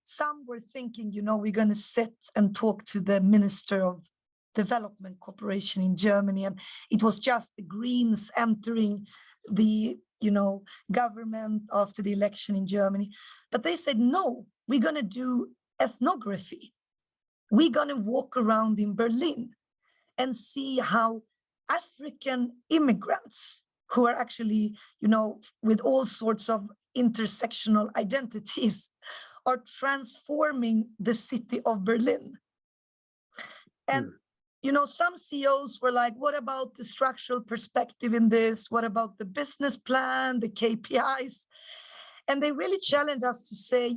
some were thinking, we're going to sit and talk to the Minister of Development Cooperation in Germany. And it was just the Greens entering the, government after the election in Germany. But they said, no, we're going to do ethnography. We're going to walk around in Berlin and see how African immigrants who are actually, with all sorts of intersectional identities are transforming the city of Berlin. And, some CEOs were like, what about the structural perspective in this? What about the business plan, the KPIs? And they really challenged us to say,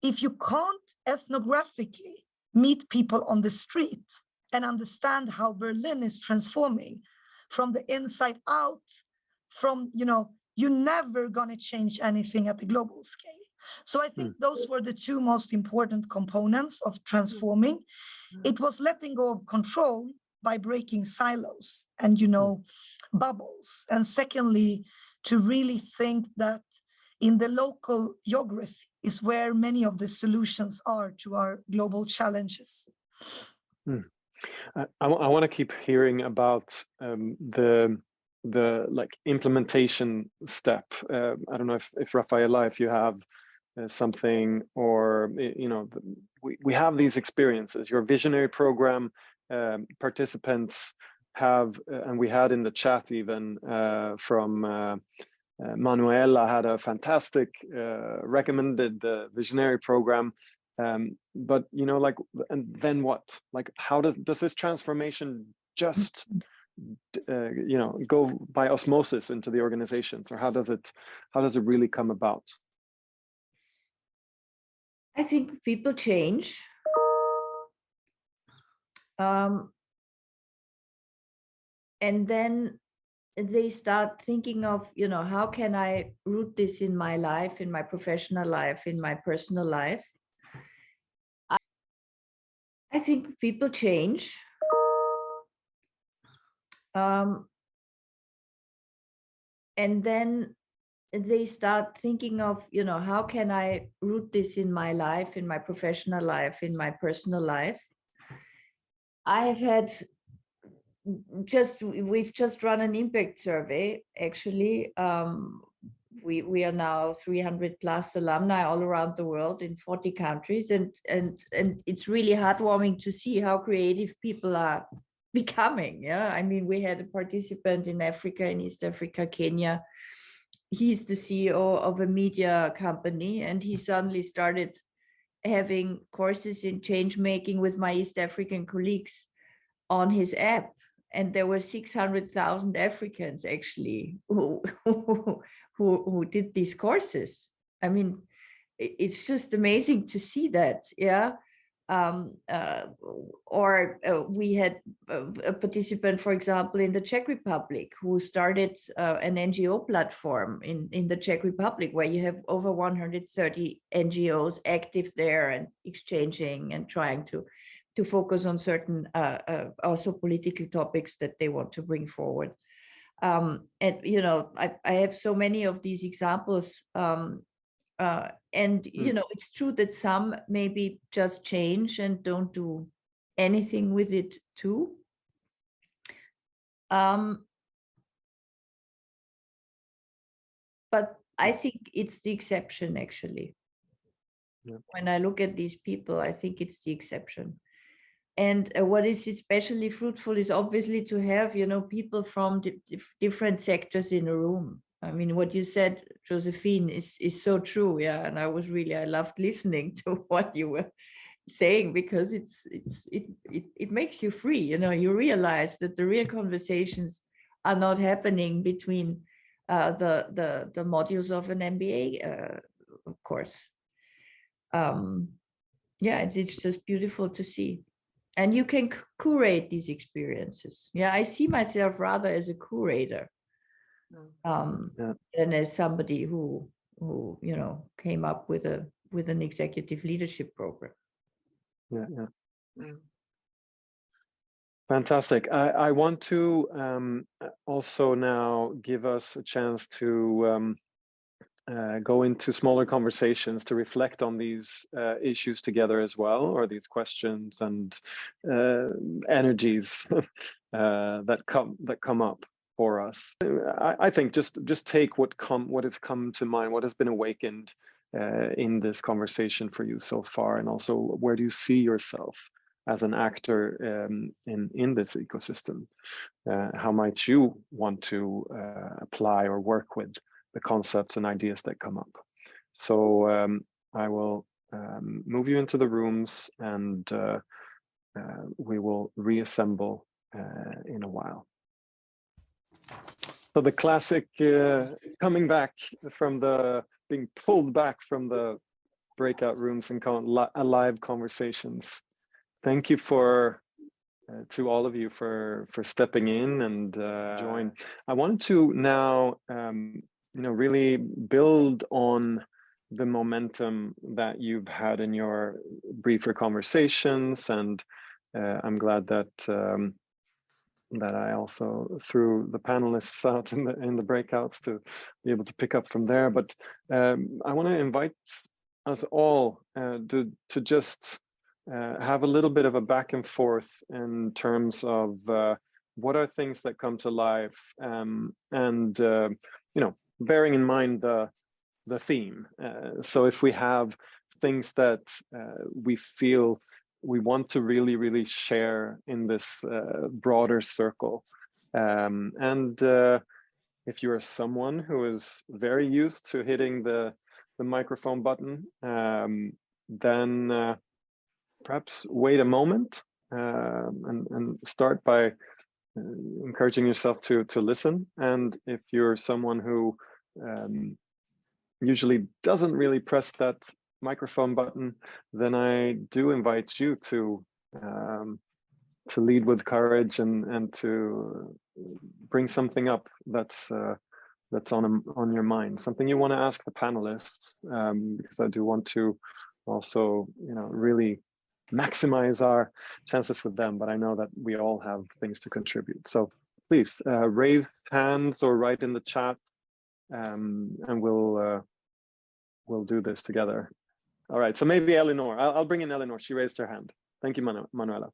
if you can't ethnographically meet people on the street and understand how Berlin is transforming from the inside out, you're never going to change anything at the global scale. So I think those were the two most important components of transforming. It was letting go of control by breaking silos and, bubbles. And secondly, to really think that in the local geography is where many of the solutions are to our global challenges. I want to keep hearing about the implementation step. I don't know if Rafaela, if you have something, or we have these experiences. Your visionary program participants have, and we had in the chat even from Manuela had a fantastic recommended the visionary program. But and then what? How does this transformation just go by osmosis into the organizations, or how does it really come about? I think people change. And then they start thinking of, how can I root this in my life, in my professional life, in my personal life? I think people change. And then they start thinking of, how can I root this in my life, in my professional life, in my personal life? We've just run an impact survey, actually. We are now 300 plus alumni all around the world in 40 countries. And it's really heartwarming to see how creative people are becoming. Yeah, I mean, we had a participant in Africa, in East Africa, Kenya, he's the CEO of a media company, and he suddenly started having courses in change making with my East African colleagues on his app. And there were 600,000 Africans actually who did these courses. I mean, it's just amazing to see that, yeah. We had a participant, for example, in the Czech Republic, who started an NGO platform in the Czech Republic, where you have over 130 NGOs active there and exchanging and trying to focus on certain also political topics that they want to bring forward. And you know, I have so many of these examples. And you know, it's true that some maybe just change and don't do anything with it too. But I think it's the exception, actually. Yeah. When I look at these people, I think it's the exception. And what is especially fruitful is obviously to have, you know, people from different sectors in a room. I mean, what you said, Josephine, is so true. Yeah, and I loved listening to what you were saying, because it makes you free. You know, you realize that the real conversations are not happening between the modules of an MBA course. Yeah, it's just beautiful to see. And you can curate these experiences. Yeah, I see myself rather as a curator than as somebody who you know came up with an executive leadership program. Yeah. Fantastic. I want to also now give us a chance to go into smaller conversations to reflect on these issues together as well, or these questions and energies that come up for us. I think just take what has come to mind, what has been awakened in this conversation for you so far, and also where do you see yourself as an actor in this ecosystem? How might you want to apply or work with the concepts and ideas that come up? So I will move you into the rooms, and we will reassemble in a while. So the classic coming back from being pulled back from the breakout rooms and live conversations. Thank you to all of you for stepping in and join. I wanted to now really build on the momentum that you've had in your briefer conversations, and I'm glad that that I also threw the panelists out in the breakouts to be able to pick up from there. But I want to invite us all to just have a little bit of a back and forth in terms of what are things that come to life, and bearing in mind the theme. So if we have things that we feel we want to really share in this broader circle, and if you're someone who is very used to hitting the microphone button, then perhaps wait a moment and start by encouraging yourself to listen. And if you're someone who usually doesn't really press that microphone button, then I do invite you to lead with courage and to bring something up that's on your mind, something you want to ask the panelists, because I do want to also really maximize our chances with them, but I know that we all have things to contribute. So please raise hands or write in the chat, and we'll do this together. All right, so maybe Eleanor. I'll bring in Eleanor. She raised her hand. Thank you, Manuela.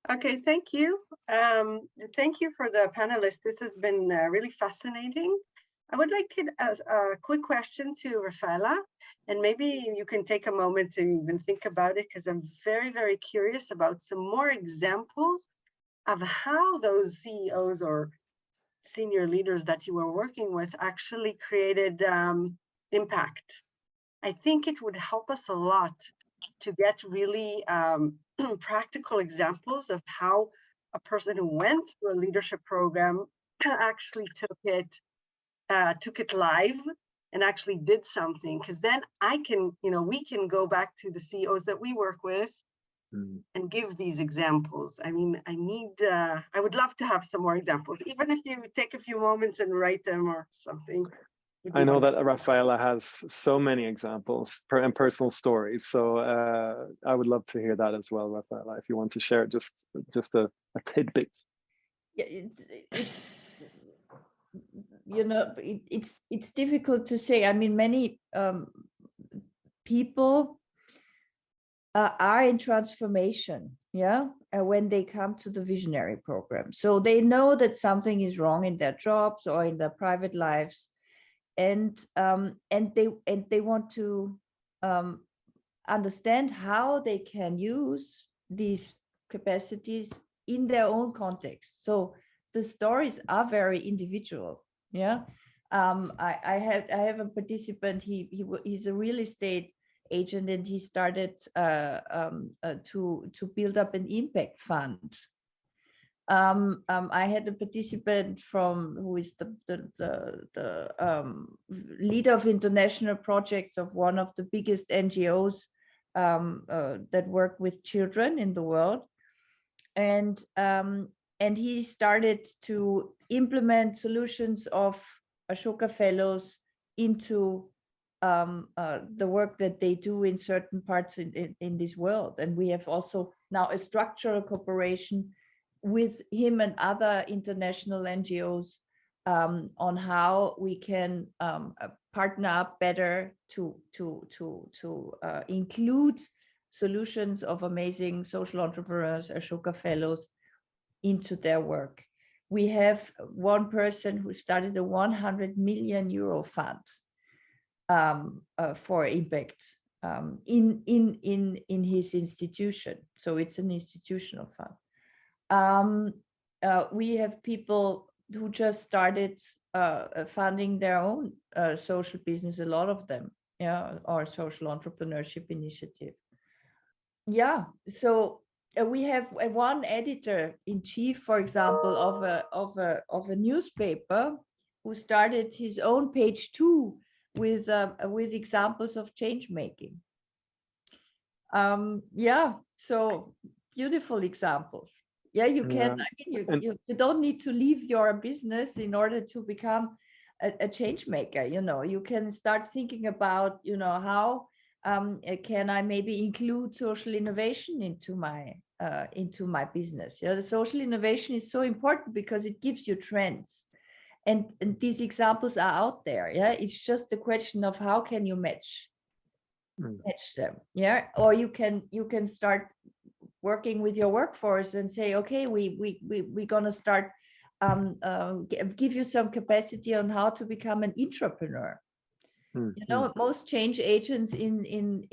Okay, thank you. Thank you for the panelists. This has been really fascinating. I would like to ask a quick question to Rafaela, and maybe you can take a moment to even think about it, because I'm very curious about some more examples of how those CEOs or senior leaders that you were working with actually created impact. I think it would help us a lot to get really practical examples of how a person who went through a leadership program actually took it live and actually did something. Because then we can go back to the CEOs that we work with and give these examples. I mean, I would love to have some more examples, even if you take a few moments and write them or something. I know that Rafaela has so many examples and personal stories, so I would love to hear that as well, Rafaela, if you want to share just a tidbit. Yeah, it's difficult to say. I mean, many people are in transformation, when they come to the visionary program. So they know that something is wrong in their jobs or in their private lives, and they want to understand how they can use these capacities in their own context. So the stories are very individual. I have a participant. He's a real estate agent, and he started to build up an impact fund. I had a participant who is the leader of international projects of one of the biggest NGOs that work with children in the world, and he started to implement solutions of Ashoka fellows into the work that they do in certain parts in this world. And we have also now a structural cooperation with him and other international NGOs on how we can partner up better to include solutions of amazing social entrepreneurs, Ashoka fellows, into their work. We have one person who started a 100 million euro fund for impact in his institution. So it's an institutional fund. We have people who just started funding their own social business, a lot of them, or social entrepreneurship initiative. So we have one editor-in-chief, for example, of a newspaper, who started his own page 2 with examples of change making. So beautiful examples. You can. I mean, you don't need to leave your business in order to become a change maker. You can start thinking about how can I maybe include social innovation into my business. The social innovation is so important because it gives you trends. And these examples are out there. It's just a question of how can you match them. Or you can start working with your workforce and say, okay, we're gonna start give you some capacity on how to become an entrepreneur. Most change agents in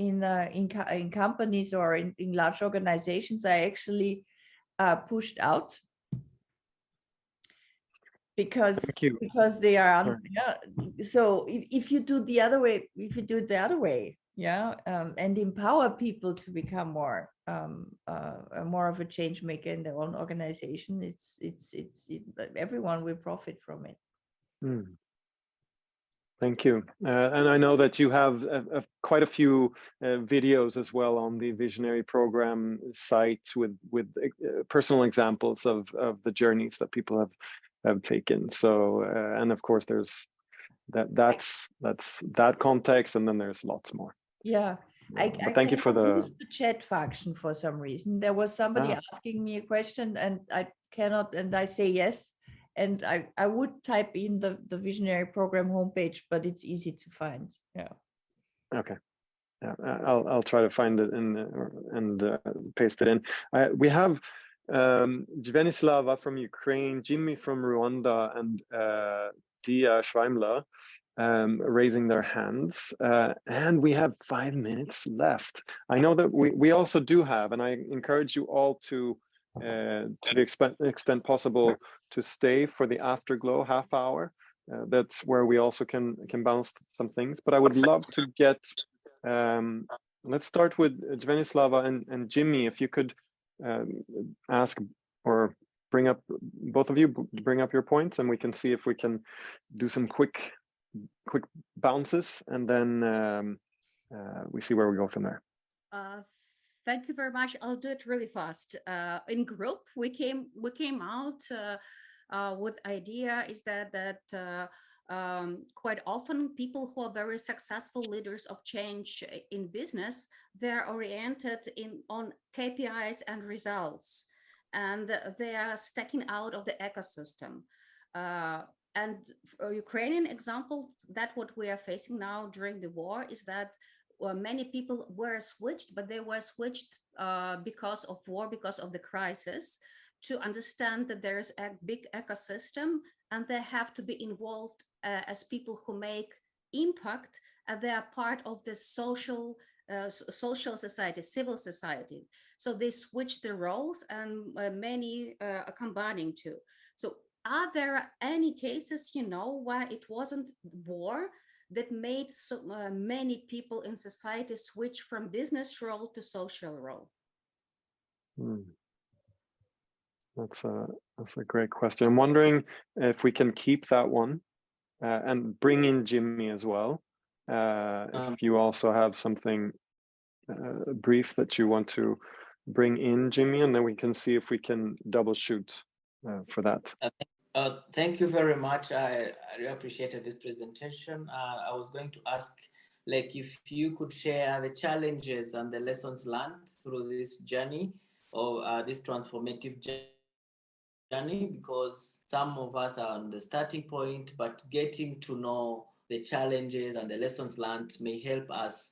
companies or in large organizations are actually pushed out because they are so if you do the other way, and empower people to become more of a change maker in their own organization, everyone will profit from it. Thank you. And I know that you have quite a few videos as well on the Visionary Program site with personal examples of the journeys that people have taken. So and of course there's that's that context, and then there's lots more. Thank you for the chat function. For some reason there was somebody asking me a question and I cannot, and I say yes, and I would type in the Visionary Program homepage, but it's easy to find. Okay. I'll try to find it and paste it in. We have Zvenislava from Ukraine, Jimmy from Rwanda, and Dia Schweimler raising their hands, and we have 5 minutes left. I know that we also do have, and I encourage you all to to the extent possible, to stay for the afterglow half hour. That's where we also can bounce some things. But I would love to get, let's start with Zvenislava and Jimmy, if you could ask or bring up, both of you, bring up your points, and we can see if we can do some quick bounces, and then we see where we go from there. Thank you very much. I'll do it really fast. In group, we came out with idea is that quite often people who are very successful leaders of change in business, they're oriented on KPIs and results, and they are stacking out of the ecosystem. And for Ukrainian example, that what we are facing now during the war is that many people were switched, but they were switched because of war, because of the crisis, to understand that there is a big ecosystem and they have to be involved as people who make impact, and they are part of the social society, civil society. So they switch the roles, and many are combining too. So are there any cases, where it wasn't war that made so many people in society switch from business role to social role? That's a great question. I'm wondering if we can keep that one and bring in Jimmy as well. If you also have something brief that you want to bring in, Jimmy, and then we can see if we can double shoot for that. Thank you very much. I really appreciated this presentation. I was going to ask, if you could share the challenges and the lessons learned through this journey, or this transformative journey, because some of us are on the starting point, but getting to know the challenges and the lessons learned may help us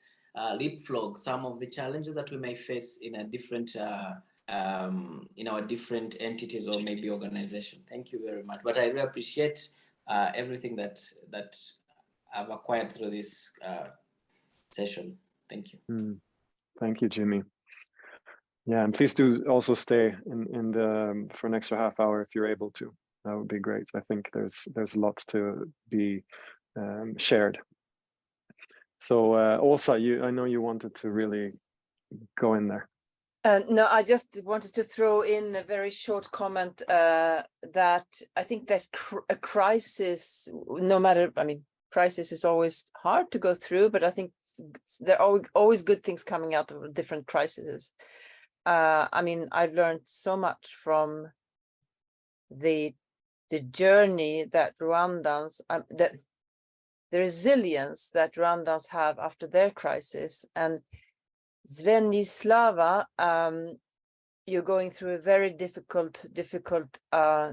leapfrog some of the challenges that we may face in a different in our different entities or maybe organization. Thank you very much. But I really appreciate everything that I've acquired through this session. Thank you. Thank you, Jimmy. Yeah, and please do also stay in the for an extra half hour if you're able to. That would be great. I think there's lots to be shared. So Åsa, I know you wanted to really go in there. No, I just wanted to throw in a very short comment that I think that a crisis, no matter, crisis is always hard to go through, but I think there are always good things coming out of different crises. I've learned so much from the journey that Rwandans, the resilience that Rwandans have after their crisis. And Zvenislava, you're going through a very difficult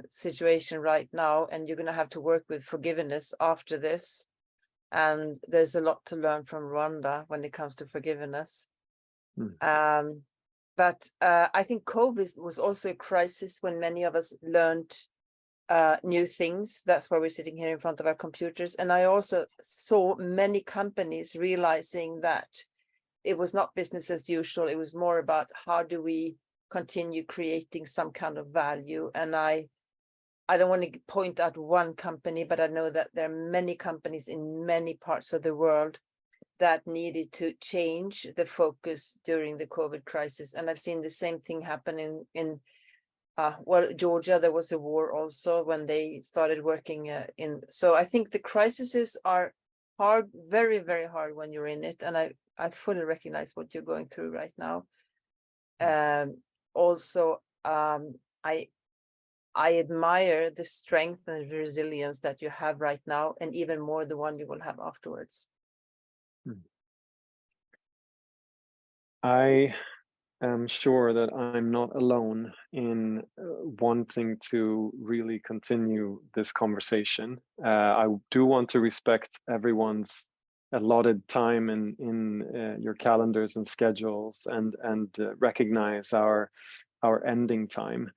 situation right now, and you're going to have to work with forgiveness after this. And there's a lot to learn from Rwanda when it comes to forgiveness. But I think COVID was also a crisis when many of us learned new things. That's why we're sitting here in front of our computers. And I also saw many companies realizing that it was not business as usual. It was more about how do we continue creating some kind of value. And I don't want to point out one company, but I know that there are many companies in many parts of the world that needed to change the focus during the COVID crisis. And I've seen the same thing happening in Georgia. There was a war also when they started working so I think the crises are hard, very, very hard when you're in it. And I fully recognize what you're going through right now. Also, I admire the strength and the resilience that you have right now, and even more the one you will have afterwards. I am sure that I'm not alone in wanting to really continue this conversation. I do want to respect everyone's allotted time in your calendars and schedules, and recognize our ending time,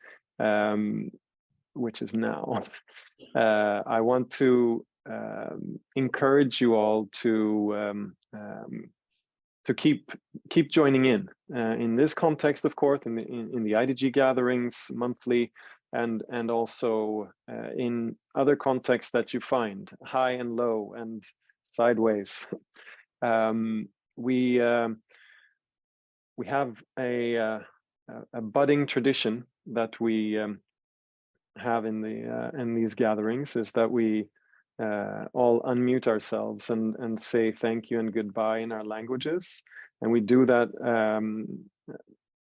which is now. I want to encourage you all to keep joining in this context, of course, in the IDG gatherings monthly, and also in other contexts that you find, high and low and sideways. We have a budding tradition that we have in these gatherings, is that we all unmute ourselves and say thank you and goodbye in our languages, and we do that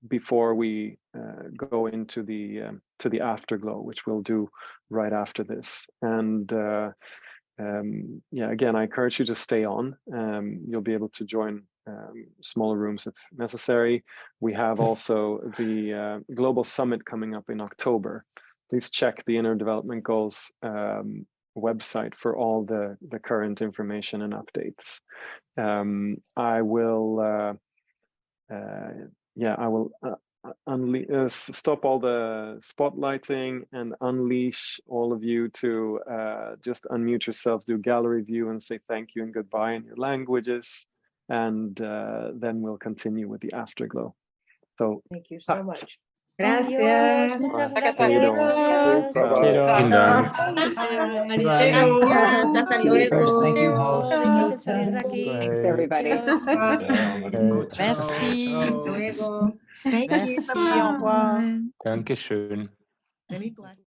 before we go into the afterglow, which we'll do right after this. And yeah, again, I encourage you to stay on. You'll be able to join smaller rooms if necessary. We have also the Global Summit coming up in October. Please check the Inner Development Goals website for all the current information and updates. I will stop all the spotlighting and unleash all of you to just unmute yourselves, do gallery view, and say thank you and goodbye in your languages, and then we'll continue with the afterglow. So thank you so much. Adiós, Gracias. muchas How you doing? gracias. Gracias, hasta luego. Thank you, host. Feliz de salir de aquí. Great. Everybody. Merci. Hasta luego. Thank you. Merci, au revoir. Dankeschön. Many blessings.